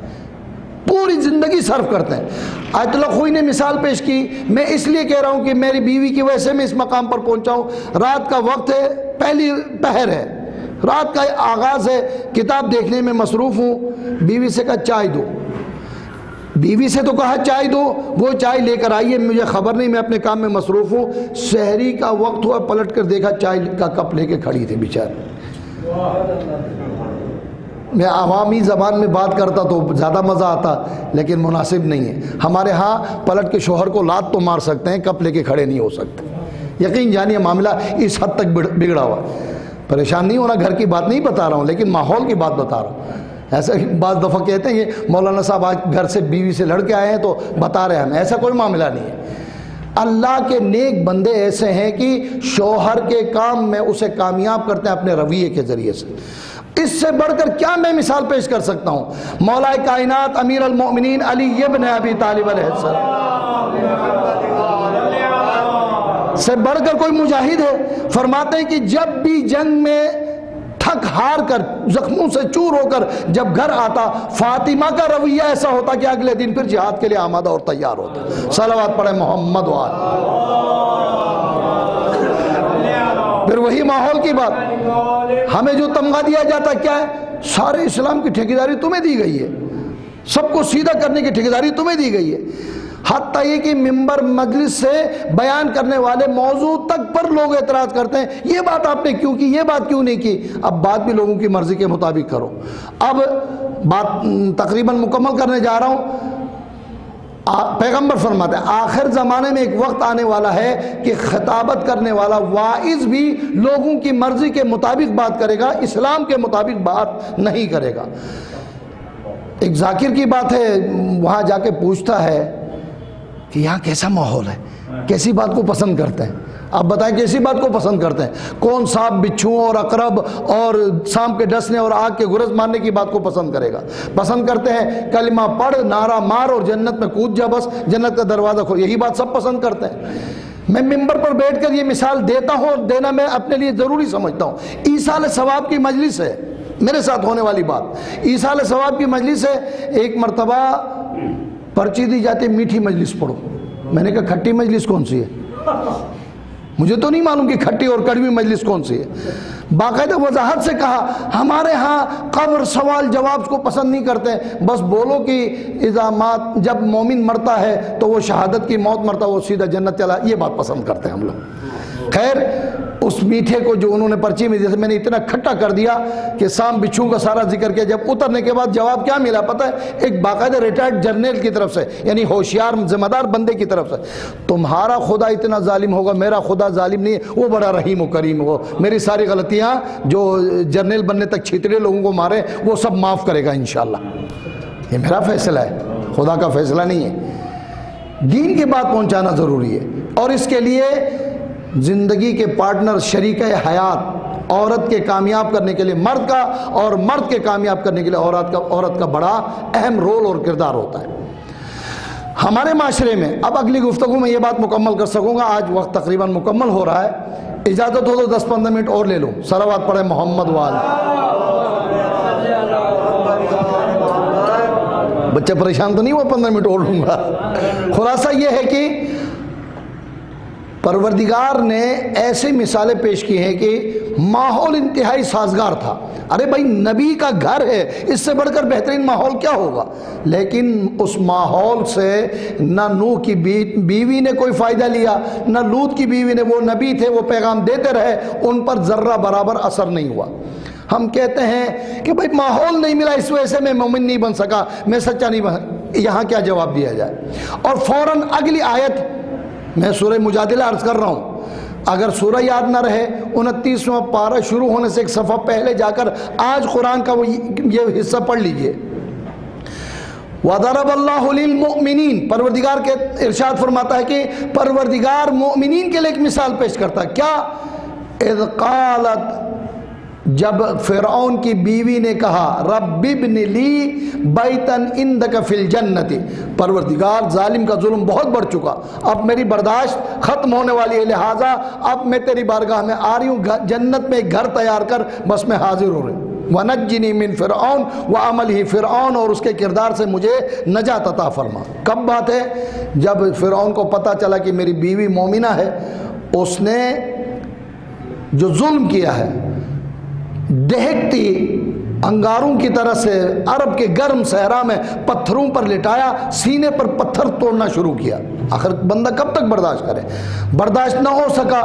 پوری زندگی صرف کرتے ہیں. آیت اللہ خوئی نے مثال پیش کی. میں اس لیے کہہ رہا ہوں کہ میری بیوی کی وجہ سے میں اس مقام پر پہنچا ہوں. رات کا وقت ہے، پہلی پہر ہے، رات کا آغاز ہے، کتاب دیکھنے میں مصروف ہوں. بیوی سے کہا چائے دو. بیوی سے تو کہا چائے دو، وہ چائے لے کر آئیے، مجھے خبر نہیں، میں اپنے کام میں مصروف ہوں. سحری کا وقت ہوا، پلٹ کر دیکھا چائے کا کپ لے کے کھڑی تھی بیچارے. میں عوامی زبان میں بات کرتا تو زیادہ مزہ آتا، لیکن مناسب نہیں ہے. ہمارے ہاں پلٹ کے شوہر کو لات تو مار سکتے ہیں، کپ لے کے کھڑے نہیں ہو سکتے. یقین جانیے معاملہ اس حد تک بگڑا ہوا. پریشان نہیں ہونا، گھر کی بات نہیں بتا رہا ہوں، لیکن ماحول کی بات بتا رہا ہوں. ایسا بعض دفعہ کہتے ہیں کہ مولانا صاحب آج گھر سے بیوی سے لڑ کے آئے ہیں تو بتا رہے ہیں ہم. ایسا کوئی معاملہ نہیں ہے. اللہ کے نیک بندے ایسے ہیں کہ شوہر کے کام میں اسے کامیاب کرتے ہیں اپنے رویے کے ذریعے سے. اس سے بڑھ کر کیا میں مثال پیش کر سکتا ہوں؟ مولا کائنات امیر المؤمنین علی ابن ابی طالب علیہ السلام سے بڑھ کر کوئی مجاہد ہے؟ فرماتے ہیں کہ جب بھی جنگ میں تھک ہار کر زخموں سے چور ہو کر جب گھر آتا، فاطمہ کا رویہ ایسا ہوتا کہ اگلے دن پھر جہاد کے لیے آمادہ اور تیار ہوتا. صلوات پڑھے محمد وآلہ. پھر وہی ماحول کی بات، ہمیں جو تمغہ دیا جاتا کیا ہے؟ سارے اسلام کی ٹھیکیداری تمہیں دی گئی ہے، سب کو سیدھا کرنے کی ٹھیکیداری تمہیں دی گئی ہے. حتیٰ یہ کہ ممبر مجلس سے بیان کرنے والے موضوع تک پر لوگ اعتراض کرتے ہیں، یہ بات آپ نے کیوں کی، یہ بات کیوں نہیں کی. اب بات بھی لوگوں کی مرضی کے مطابق کرو. اب بات تقریباً مکمل کرنے جا رہا ہوں. پیغمبر فرماتے ہیں آخر زمانے میں ایک وقت آنے والا ہے کہ خطابت کرنے والا واعظ بھی لوگوں کی مرضی کے مطابق بات کرے گا، اسلام کے مطابق بات نہیں کرے گا. ایک ذاکر کی بات ہے، وہاں جا کے پوچھتا ہے کہ یہاں کیسا ماحول ہے، کیسی بات کو پسند کرتے ہیں؟ آپ بتائیں کیسی بات کو پسند کرتے ہیں؟ کون سانپ بچھوؤں اور عقرب اور سانپ کے ڈسنے اور آگ کے گرز مارنے کی بات کو پسند کرے گا؟ پسند کرتے ہیں کلمہ پڑھ، نعرہ مار اور جنت میں کود جا، بس جنت کا دروازہ کھول. یہی بات سب پسند کرتے ہیں. میں ممبر پر بیٹھ کر یہ مثال دیتا ہوں، اور دینا میں اپنے لیے ضروری سمجھتا ہوں. ایصال ثواب کی مجلس ہے، میرے ساتھ ہونے والی بات. ایصال ثواب کی مجلس ہے. ایک مرتبہ پرچی دی جاتی ہے، میٹھی مجلس پڑھو. میں نے کہا کھٹی مجلس کون سی ہے؟ مجھے تو نہیں معلوم کہ کھٹی اور کڑوی مجلس کون سی ہے. باقاعدہ وضاحت سے کہا ہمارے ہاں قبر سوال جواب کو پسند نہیں کرتے، بس بولو کہ الزامات جب مومن مرتا ہے تو وہ شہادت کی موت مرتا ہے، وہ سیدھا جنت چلا، یہ بات پسند کرتے ہیں ہم لوگ. خیر اس میٹھے کو جو انہوں نے پرچی میں دیا، میں نے اتنا کھٹا کر دیا کہ سام بچھو کا سارا ذکر کیا. جب اترنے کے بعد جواب کیا ملا پتہ ہے؟ ایک باقاعدہ ریٹائرڈ جرنیل کی طرف سے، یعنی ہوشیار ذمہ دار بندے کی طرف سے، تمہارا خدا اتنا ظالم ہوگا، میرا خدا ظالم نہیں ہے، وہ بڑا رحیم و کریم ہو، میری ساری غلطیاں جو جرنیل بننے تک چھیترے لوگوں کو مارے وہ سب معاف کرے گا انشاءاللہ. یہ میرا فیصلہ ہے، خدا کا فیصلہ نہیں ہے. دین کی بات پہنچانا ضروری ہے، اور اس کے لیے زندگی کے پارٹنر، شریک حیات، عورت کے کامیاب کرنے کے لیے مرد کا، اور مرد کے کامیاب کرنے کے لیے عورت کا بڑا اہم رول اور کردار ہوتا ہے ہمارے معاشرے میں. اب اگلی گفتگو میں یہ بات مکمل کر سکوں گا، آج وقت تقریباً مکمل ہو رہا ہے. اجازت ہو تو 10-15 منٹ اور لے لوں. صلوات پڑھے محمد وآلہ. بچے پریشان تو نہیں ہوا؟ 15 منٹ اور لوں گا. خلاصہ یہ ہے کہ پروردگار نے ایسی مثالیں پیش کی ہیں کہ ماحول انتہائی سازگار تھا. ارے بھائی نبی کا گھر ہے، اس سے بڑھ کر بہترین ماحول کیا ہوگا؟ لیکن اس ماحول سے نہ نوح کی بیوی نے کوئی فائدہ لیا، نہ لوط کی بیوی نے. وہ نبی تھے، وہ پیغام دیتے رہے، ان پر ذرہ برابر اثر نہیں ہوا. ہم کہتے ہیں کہ بھائی ماحول نہیں ملا، اس وجہ سے میں مومن نہیں بن سکا، میں سچا نہیں بن. یہاں کیا جواب دیا جائے؟ اور فوراً اگلی آیت، میں سورہ مجادلہ عرض کر رہا ہوں، اگر سورہ یاد نہ رہے 29واں پارہ شروع ہونے سے ایک صفحہ پہلے جا کر آج قرآن کا وہ یہ حصہ پڑھ لیجئے. وَضَرَبَ اللَّهُ لِلْمُؤْمِنِينَ، پروردگار کے ارشاد فرماتا ہے کہ پروردگار مؤمنین کے لیے ایک مثال پیش کرتا ہے. کیا؟ اذ قالت، جب فرعون کی بیوی نے کہا رب ابن لی بیتن عندک فی الجنت، پروردگار ظالم کا ظلم بہت بڑھ چکا، اب میری برداشت ختم ہونے والی ہے، لہٰذا اب میں تیری بارگاہ میں آ رہی ہوں، جنت میں ایک گھر تیار کر، بس میں حاضر ہو رہی ہوں. وَنَجِّنِي مِن فِرْعَوْنَ وَعَمَلِهِ، فرعون اور اس کے کردار سے مجھے نجات عطا فرما. کب بات ہے؟ جب فرعون کو پتہ چلا کہ میری بیوی مومنہ ہے، اس نے جو ظلم کیا ہے، دہکتی انگاروں کی طرح سے عرب کے گرم صحرا میں پتھروں پر لٹایا، سینے پر پتھر توڑنا شروع کیا. آخر بندہ کب تک برداشت کرے؟ برداشت نہ ہو سکا،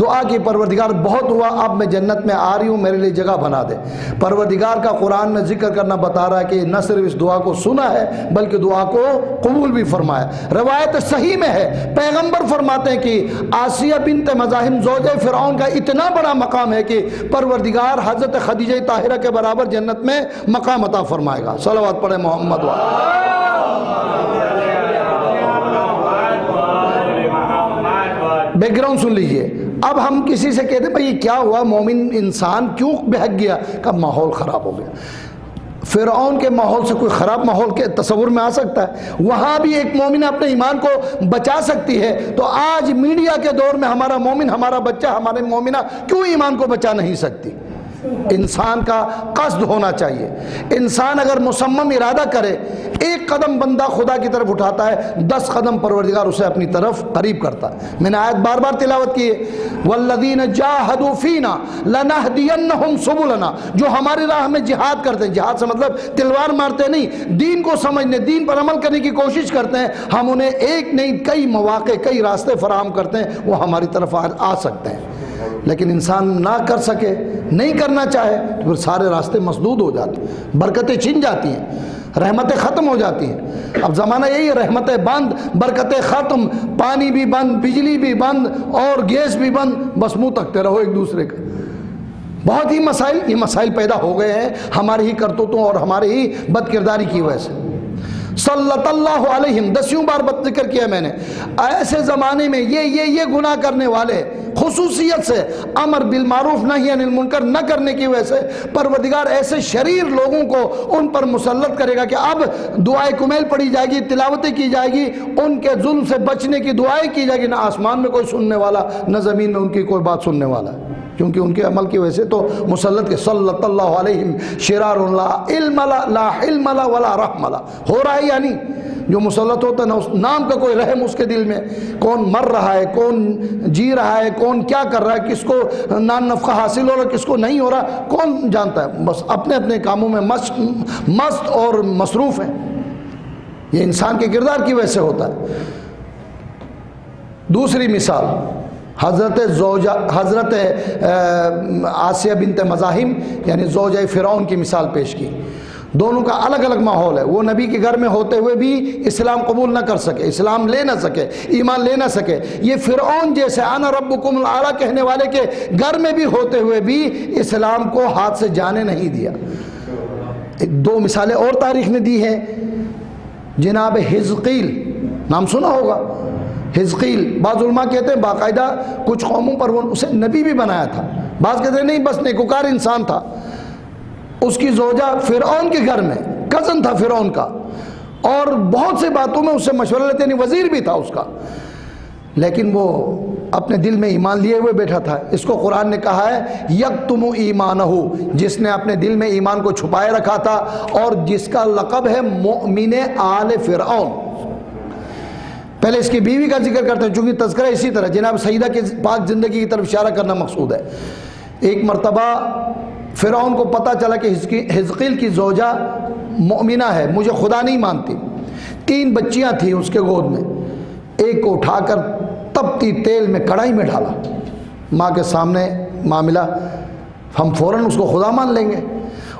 دعا کی پروردگار بہت ہوا، اب میں جنت میں آ رہی ہوں، میرے لیے جگہ بنا دے. پروردگار کا قرآن میں ذکر کرنا بتا رہا ہے کہ نہ صرف اس دعا کو سنا ہے بلکہ دعا کو قبول بھی فرمایا. روایت صحیح میں ہے، پیغمبر فرماتے ہیں کہ آسیہ بنت مزاحم زوجہ فرعون کا اتنا بڑا مقام ہے کہ پروردگار حضرت خدیجہ طاہرہ کے برابر جنت میں مقام عطا فرمائے گا. صلوات پڑھے محمد وعلیہ. بیک گراؤنڈ سن لیجئے. اب ہم کسی سے کہتے ہیں بھئی یہ کیا ہوا، مومن انسان کیوں بہک گیا؟ کہ ماحول خراب ہو گیا. فرعون کے ماحول سے کوئی خراب ماحول کے تصور میں آ سکتا ہے؟ وہاں بھی ایک مومن اپنے ایمان کو بچا سکتی ہے، تو آج میڈیا کے دور میں ہمارا مومن، ہمارا بچہ، ہمارے مومنہ کیوں ایمان کو بچا نہیں سکتی؟ انسان کا قصد ہونا چاہیے. انسان اگر مصمم ارادہ کرے، ایک قدم بندہ خدا کی طرف اٹھاتا ہے، 10 قدم پروردگار اسے اپنی طرف قریب کرتا ہے. میں نے آیت بار بار تلاوت کی ہے، والذین جاہدوا فینا لنہدینہم سبلنا، جو ہماری راہ میں جہاد کرتے ہیں، جہاد سے مطلب تلوار مارتے نہیں، دین کو سمجھنے، دین پر عمل کرنے کی کوشش کرتے ہیں، ہم انہیں ایک نہیں کئی مواقع، کئی راستے فراہم کرتے ہیں، وہ ہماری طرف آ سکتے ہیں. لیکن انسان نہ کر سکے، نہیں کرنا چاہے تو پھر سارے راستے مسدود ہو جاتے ہیں، برکتیں چھن جاتی ہیں، رحمتیں ختم ہو جاتی ہیں. اب زمانہ یہی ہے، رحمتیں بند، برکتیں ختم، پانی بھی بند، بجلی بھی بند اور گیس بھی بند، بس منہ تکتے رہو ایک دوسرے کا. بہت ہی یہ مسائل پیدا ہو گئے ہیں ہماری ہی کرتوتوں اور ہماری ہی بد کرداری کی وجہ سے. صلت اللہ علیہم، 10 بار ذکر کیا میں نے. ایسے زمانے میں یہ گناہ کرنے والے، خصوصیت سے امر بالمعروف نہی عن المنکر نہ کرنے کی وجہ سے پروردگار ایسے شریر لوگوں کو ان پر مسلط کرے گا کہ اب دعائیں کمیل پڑھی جائے گی، تلاوتیں کی جائے گی، ان کے ظلم سے بچنے کی دعائیں کی جائے گی. نہ آسمان میں کوئی سننے والا، نہ زمین میں ان کی کوئی بات سننے والا ہے، کیونکہ ان کے عمل کی وجہ سے تو مسلط کے. صلت اللہ علیہم شرار لا علم لا حلم لا ولا رحم لا. ہو رہا ہے یعنی جو مسلط ہوتا ہے، نہ اس نام کا کوئی رحم اس کے دل میں، کون مر رہا ہے، کون جی رہا ہے، کون کیا کر رہا ہے، کس کو نان نفقہ حاصل ہو رہا ہے، کس کو نہیں ہو رہا، کون جانتا ہے. بس اپنے اپنے کاموں میں مست اور مصروف ہیں. یہ انسان کے کردار کی وجہ سے ہوتا ہے. دوسری مثال حضرت آسیہ بنت مزاحم یعنی زوجہ فرعون کی مثال پیش کی. دونوں کا الگ الگ ماحول ہے. وہ نبی کے گھر میں ہوتے ہوئے بھی اسلام قبول نہ کر سکے، اسلام لے نہ سکے، ایمان لے نہ سکے. یہ فرعون جیسے انا ربکم الاعلی کہنے والے کے گھر میں بھی ہوتے ہوئے بھی اسلام کو ہاتھ سے جانے نہیں دیا. 2 مثالیں اور تاریخ نے دی ہیں. جناب حزقیل، نام سنا ہوگا. حزقیل، بعض علماء کہتے ہیں باقاعدہ کچھ قوموں پر وہ اسے نبی بھی بنایا تھا، بعض کہتے ہیں نہیں بس نیکوکار انسان تھا. اس کی زوجہ فرعون کے گھر میں، کزن تھا فرعون کا، اور بہت سے باتوں میں اس سے مشورہ لیتے، یعنی وزیر بھی تھا اس کا، لیکن وہ اپنے دل میں ایمان لیے ہوئے بیٹھا تھا. اس کو قرآن نے کہا ہے یکتم ایمانہ، جس نے اپنے دل میں ایمان کو چھپائے رکھا تھا اور جس کا لقب ہے مؤمن آل فرعون. پہلے اس کی بیوی کا ذکر کرتے ہیں چونکہ تذکرہ اسی طرح جناب سیدہ کی پاک زندگی کی طرف اشارہ کرنا مقصود ہے. ایک مرتبہ فرعون کو پتہ چلا کہ حزقیل کی زوجہ مؤمنہ ہے، مجھے خدا نہیں مانتی. 3 بچیاں تھیں اس کے گود میں. ایک کو اٹھا کر تپتی تیل میں کڑھائی میں ڈالا، ماں کے سامنے معاملہ، ہم فوراً اس کو خدا مان لیں گے.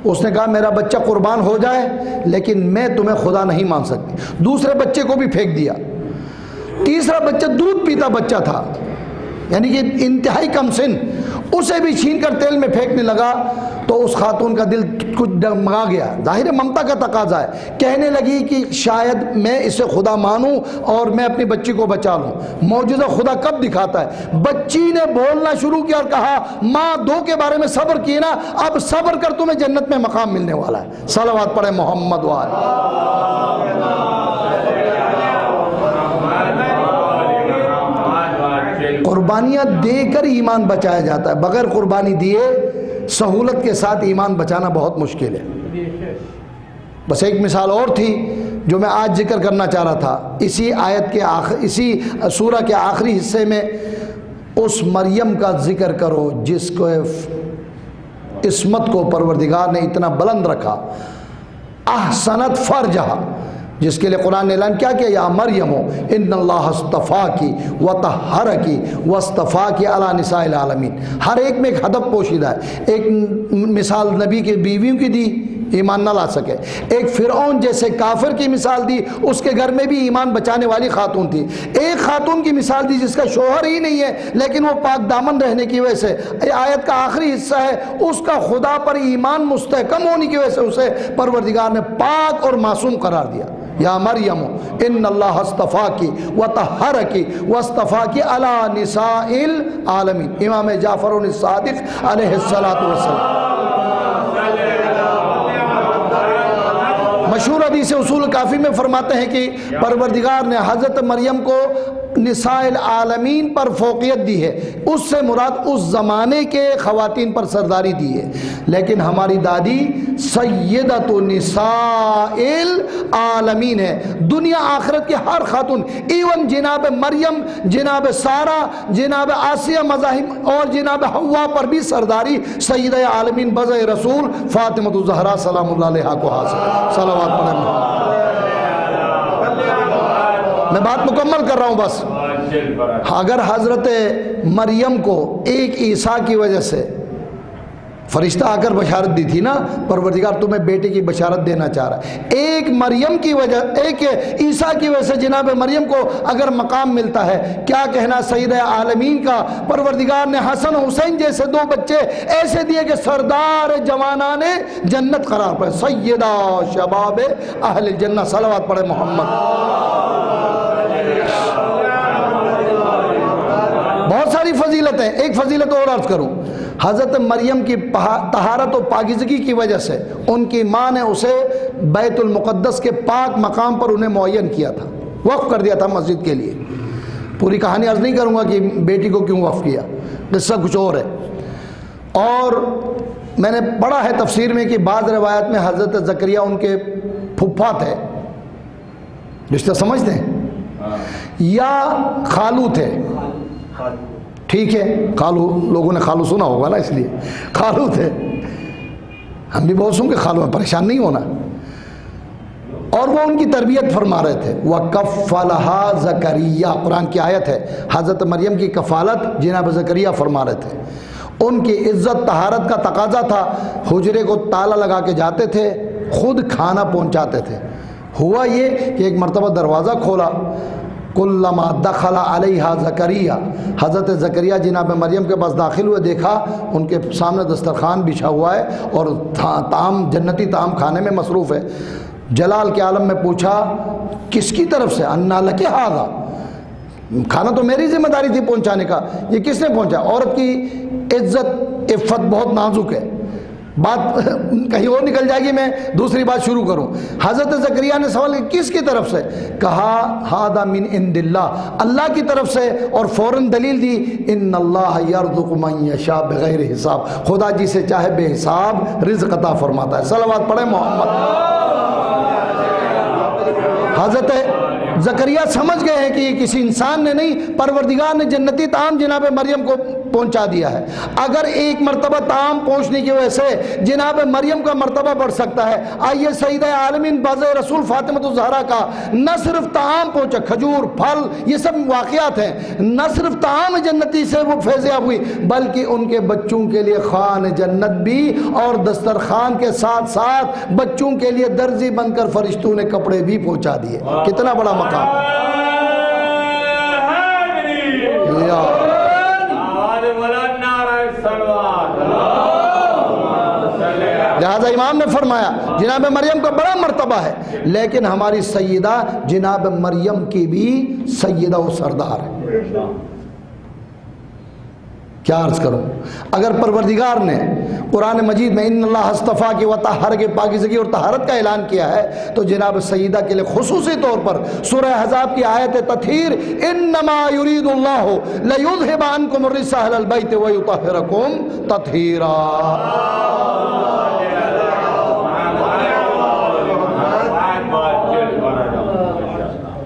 اس نے کہا میرا بچہ قربان ہو جائے لیکن میں تمہیں خدا نہیں مان سکتی. دوسرے بچے کو بھی پھینک دیا. تیسرا بچہ دودھ پیتا بچہ تھا، یعنی کہ انتہائی کم سن. اسے بھی چھین کر تیل میں پھینکنے لگا تو اس خاتون کا دل کچھ ڈگمگا گیا، ظاہر ممتا کا تقاضا ہے، کہنے لگی کہ شاید میں اسے خدا مانوں اور میں اپنی بچی کو بچا لوں۔ معجزہ خدا کب دکھاتا ہے؟ بچی نے بولنا شروع کیا اور کہا ماں 2 کے بارے میں صبر کیے نا، اب صبر کر، تمہیں جنت میں مقام ملنے والا ہے۔ صلوات پڑھیں محمد وآلہ۔ قربانیاں دے کر ایمان بچایا جاتا ہے، بغیر قربانی دیے سہولت کے ساتھ ایمان بچانا بہت مشکل ہے۔ بس ایک مثال اور تھی جو میں آج ذکر کرنا چاہ رہا تھا، اسی آیت کے اسی سورہ کے آخری حصے میں اس مریم کا ذکر کرو جس کو عصمت کو پروردگار نے اتنا بلند رکھا، احسنت فرجہا، جس کے لیے قرآن نے اعلان کیا یا مریم ان اللہ اصطفاکی وطہرکی واصطفاکی علی نساء العالمین۔ ہر ایک میں ایک ہدف پوشیدہ ہے۔ ایک مثال نبی کے بیویوں کی دی، ایمان نہ لا سکے، ایک فرعون جیسے کافر کی مثال دی، اس کے گھر میں بھی ایمان بچانے والی خاتون تھی، ایک خاتون کی مثال دی جس کا شوہر ہی نہیں ہے لیکن وہ پاک دامن رہنے کی وجہ سے، آیت کا آخری حصہ ہے، اس کا خدا پر ایمان مستحکم ہونے کی وجہ سے اسے پروردگار نے پاک اور معصوم قرار دیا۔ یا مریم ان اللہ اصطفاکی وطہرکی واصطفاکی علی نساء العالمین۔ امام جعفر الصادق علیہ السلام مشہور حدیث اصول کافی میں فرماتے ہیں کہ پروردگار نے حضرت مریم کو نساء العالمین پر فوقیت دی ہے، اس سے مراد اس زمانے کے خواتین پر سرداری دی ہے، لیکن ہماری دادی سیدۃ نساء العالمین ہے، دنیا آخرت کی ہر خاتون، ایون جناب مریم، جناب سارہ، جناب آسیہ مزاحم اور جناب حوا پر بھی سرداری سیدہ عالمین بضع رسول فاطمہ الزہرا سلام اللہ علیہا کو حاصل۔ صلوات پڑھیں۔ میں بات مکمل کر رہا ہوں بس۔ اگر حضرت مریم کو ایک عیسیٰ کی وجہ سے فرشتہ آ کر بشارت دی تھی نا، پروردگار تمہیں بیٹے کی بشارت دینا چاہ رہا ہے، ایک مریم کی وجہ، ایک عیسیٰ کی وجہ سے جناب مریم کو اگر مقام ملتا ہے، کیا کہنا سیدہ عالمین کا؟ پروردگار نے حسن حسین جیسے 2 بچے ایسے دیے کہ سردار جوانان جنت قرار پائے، سیدہ شباب اہل الجنہ۔ صلوات پڑھے محمد۔ بہت ساری فضیلتیں، ایک فضیلت اور عرض کروں، حضرت مریم کی طہارت و پاکیزگی کی وجہ سے ان کی ماں نے اسے بیت المقدس کے پاک مقام پر انہیں معین کیا تھا، وقف کر دیا تھا مسجد کے لیے۔ پوری کہانی عرض نہیں کروں گا کہ بیٹی کو کیوں وقف کیا، قصہ کچھ اور ہے۔ اور میں نے پڑھا ہے تفسیر میں کہ بعض روایت میں حضرت زکریا ان کے پھپھا تھے، رشتہ سمجھتے ہیں، یا خالو تھے، ٹھیک ہے، خالو، لوگوں نے خالو سنا ہوگا نا، اس لیے خالو تھے، ہم بھی بہت سن کے خالو میں پریشان نہیں ہونا۔ اور وہ ان کی تربیت فرما رہے تھے۔ وَكَفَّلَهَا زَكَرِيَّا، قرآن کی آیت ہے، حضرت مریم کی کفالت جناب زکریا فرما رہے تھے۔ ان کی عزت طہارت کا تقاضا تھا، حجرے کو تالا لگا کے جاتے تھے، خود کھانا پہنچاتے تھے۔ ہوا یہ کہ ایک مرتبہ دروازہ کھولا، کلما دخل علیہا زکریا، حضرت زکریا جناب مریم کے پاس داخل ہوئے، دیکھا ان کے سامنے دسترخوان بچھا ہوا ہے اور طعام، جنتی طعام کھانے میں مصروف ہے۔ جلال کے عالم میں پوچھا کس کی طرف سے؟ انا لک ھذا، کھانا تو میری ذمہ داری تھی پہنچانے کا، یہ کس نے پہنچا؟ عورت کی عزت عفت بہت نازک ہے، بات کہیں اور نکل جائے گی، میں دوسری بات شروع کروں۔ حضرت زکریا نے سوال کیا کس کی طرف سے؟ کہا ھذا من عند اللہ، اللہ کی طرف سے، اور فوراً دلیل دی، ان اللہ یرزق من یشاء بغیر حساب، خدا جسے چاہے بے حساب رزق عطا فرماتا ہے۔ صلوات پڑھیں محمد۔ حضرت زکریا سمجھ گئے ہیں کہ یہ کسی انسان نے نہیں، پروردگار نے جنتی طعام جناب مریم کو پہنچا دیا ہے۔ اگر ایک مرتبہ طعام پہنچنے کی وجہ سے جناب مریم کا مرتبہ بڑھ سکتا ہے، آئیے سیدہ عالمین بضع رسول فاطمہ الزہرا کا نہ صرف طعام پہنچا، کھجور، پھل، یہ سب واقعات ہیں، نہ صرف طعام جنتی سے وہ فیضیاب ہوئی بلکہ ان کے بچوں کے لیے خوان جنت بھی، اور دسترخوان کے ساتھ ساتھ بچوں کے لیے درزی بن کر فرشتوں نے کپڑے بھی پہنچا دیے۔ کتنا بڑا مقام! امام نے فرمایا جناب مریم کا بڑا مرتبہ ہے، لیکن ہماری سیدہ جناب مریم کی بھی سیدہ و سردار ہے۔ کیا عرض کروں، اگر پروردگار نے قرآن مجید میں ان اللہ اصطفیٰ کی وطہر کے پاکیزگی اور طہارت کا اعلان کیا ہے، تو جناب سیدہ کے لیے خصوصی طور پر سورہ احزاب کی آیت تطہیر انما یرید اللہ لیذھب عنکم الرجس اہل البیت ویطہرکم تطہیرا۔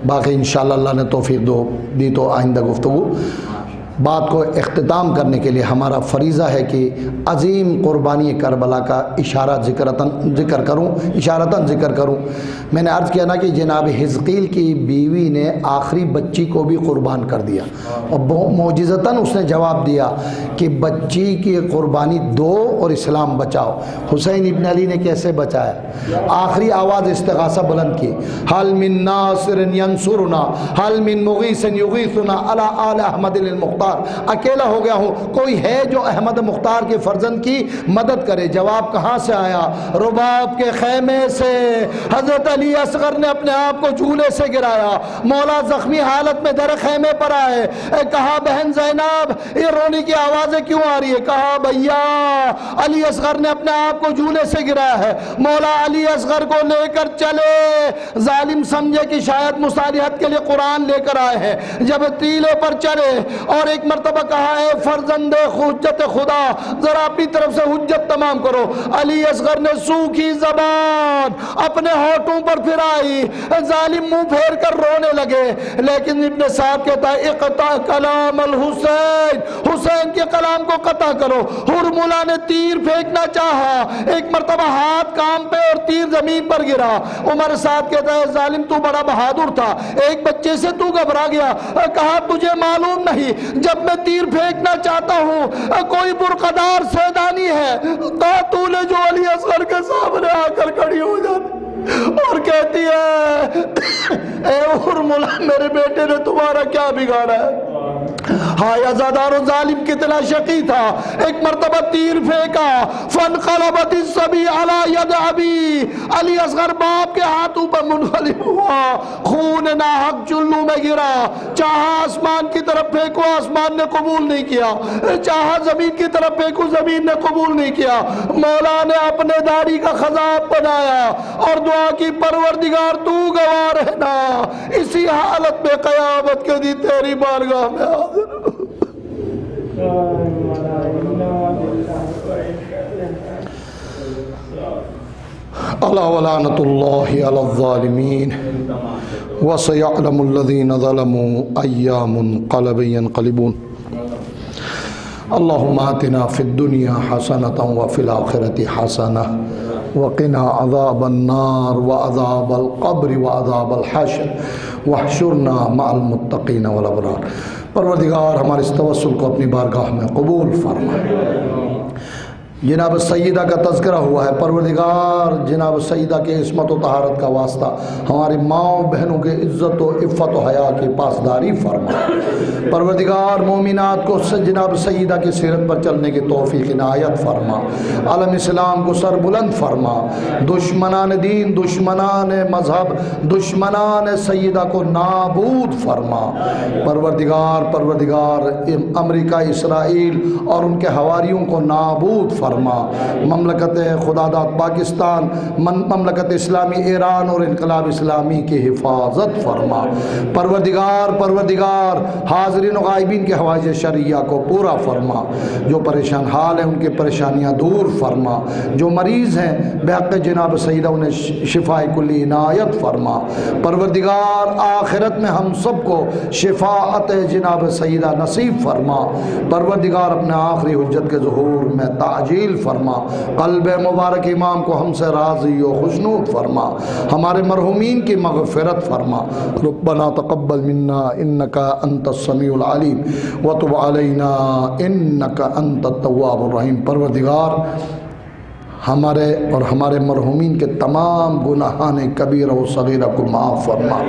باقی انشاءاللہ اللہ نے توفیق دی تو آئندہ گفتگو بات کو اختتام کرنے کے لیے ہمارا فریضہ ہے کہ عظیم قربانی کربلا کا اشارتاً ذکر کروں۔ میں نے عرض کیا نا کہ جناب حزقیل کی بیوی نے آخری بچی کو بھی قربان کر دیا، اور معجزتاً اس نے جواب دیا کہ بچی کی قربانی دو اور اسلام بچاؤ۔ حسین ابن علی نے کیسے بچایا؟ آخری آواز استغاثہ بلند کی، حل من ناصر ینصرنا حل من مغیث یغیثنا علی آل احمد المختار، اکیلا ہو گیا ہوں، کوئی ہے جو احمد مختار کے فرزند کی مدد کرے؟ جواب کہاں سے آیا؟ رباب کے خیمے سے۔ حضرت علی اصغر نے اپنے آپ کو جھولے سے گرایا، مولا زخمی حالت میں در خیمے پر آئے، کہا بہن زینب یہ رونے کی آوازیں کیوں آ رہی ہے؟ کہا بھیا علی اصغر نے اپنے آپ کو جھولے سے گرایا ہے، مولا علی اصغر کو لے کر چلے۔ ظالم سمجھے کہ شاید مصالحت کے لیے قرآن لے کر آئے ہیں، جب تیلے پر چڑھے اور ایک مرتبہ کہا اے فرزند حجت خدا ذرا اپنی طرف سے حجت تمام کرو، علی اصغر نے سوکھی زبان اپنے ہونٹوں پر پھرائی، ظالم منہ پھیر کر رونے لگے، لیکن ابن سعد کہتا ہے اقطع کلام الحسین، حسین کے کلام کو قطع کرو۔ ہرملا نے تیر پھینکنا چاہا، ایک مرتبہ ہاتھ کام پہ اور تیر زمین پر گرا۔ عمر سعد کہتا ہے ظالم تو بڑا بہادر تھا، ایک بچے سے تو گھبرا گیا، کہا تجھے معلوم نہیں جب میں تیر پھینکنا چاہتا ہوں کوئی برقدار سیدانی ہے قاتل جو علی اصغر کے سامنے آ کر کھڑی ہو جاتی اور کہتی ہے اے ہرملا میرے بیٹے نے تمہارا کیا بگاڑا ہے؟ ہائے ازادار و ظالم کتنا شقی تھا، ایک مرتبہ تیر پھینکا، فانقلبت الصبی علی ید ابی، علی اصغر باپ کے ہاتھوں پر منقلب ہوا، خون ناحق چلو میں گرا، چاہا آسمان کی طرف پھینکو آسمان نے قبول نہیں کیا، چاہا زمین کی طرف پھینکو زمین نے قبول نہیں کیا۔ مولا نے اپنے داڑھی کا خضاب بنایا اور دعا کی پروردگار تو گواہ رہنا، اسی حالت میں قیامت کے دن تیری بارگاہ میں حاضر ہوں۔ الا ولعنۃ اللہ علی الظالمین وسيعلم الذين ظلموا أي منقلب ينقلبون اللهم آتنا في الدنيا حسنة وفي الآخرة حسنة وقنا عذاب النار وعذاب القبر وعذاب الحشر واحشرنا مع المتقين والأبرار۔ پروردگار ہمارے اس توسل کو اپنی بارگاہ میں قبول فرمائے۔ جناب سیدہ کا تذکرہ ہوا ہے، پروردگار جناب سیدہ کے عصمت و طہارت کا واسطہ ہماری ماں بہنوں کے عزت و عفت و حیا کی پاسداری فرما۔ پروردگار مومنات کو جناب سیدہ کی سیرت پر چلنے کی توفیق عنایت فرما، عالم اسلام کو سر بلند فرما، دشمنان دین، دشمنان مذہب، دشمنان سیدہ کو نابود فرما۔ پروردگار امریکہ، اسرائیل اور ان کے حواریوں کو نابود فرما۔ مملکت خدا داد پاکستان، مملکت اسلامی ایران اور انقلاب اسلامی کی حفاظت فرما۔ پروردگار حاضرین و غائبین کے حوائج شرعیہ کو پورا فرما، جو پریشان حال ہیں ان کی پریشانیاں دور فرما، جو مریض ہیں بحق جناب سیدہ انہیں شفاء کلی عنایت فرما۔ پروردگار آخرت میں ہم سب کو شفاعت جناب سیدہ نصیب فرما۔ پروردگار اپنے آخری حجت کے ظہور میں تعجیل فرما، قلب مبارک امام کو ہم سے راضی و خوشنود فرما، ہمارے مرحومین کی مغفرت فرما۔ ربنا تقبل منا انک انت السمیع العلیم وتب علینا انک انت التواب الرحیم۔ پروردگار ہمارے اور ہمارے مرحومین کے تمام گناہان کبیرہ و صغیرہ کو معاف فرما۔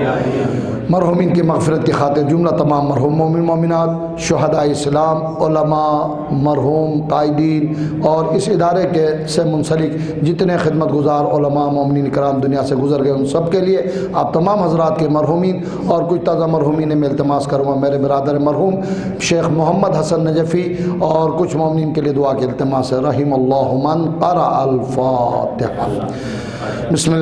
مرحومین کی مغفرت کی خاطر جملہ تمام مرحوم مومن مومنات، شہداء اسلام، علماء، مرحوم قائدین اور اس ادارے کے سے منسلک جتنے خدمت گزار علماء مومنین کرام دنیا سے گزر گئے، ان سب کے لیے آپ تمام حضرات کے مرحومین اور کچھ تازہ مرحومین میں التماس کروں میرے برادر مرحوم شیخ محمد حسن نجفی اور کچھ مومنین کے لیے دعا کے التماس ہے۔ رحم اللہ من قرأ الفاتحہ۔ بسم اللہ۔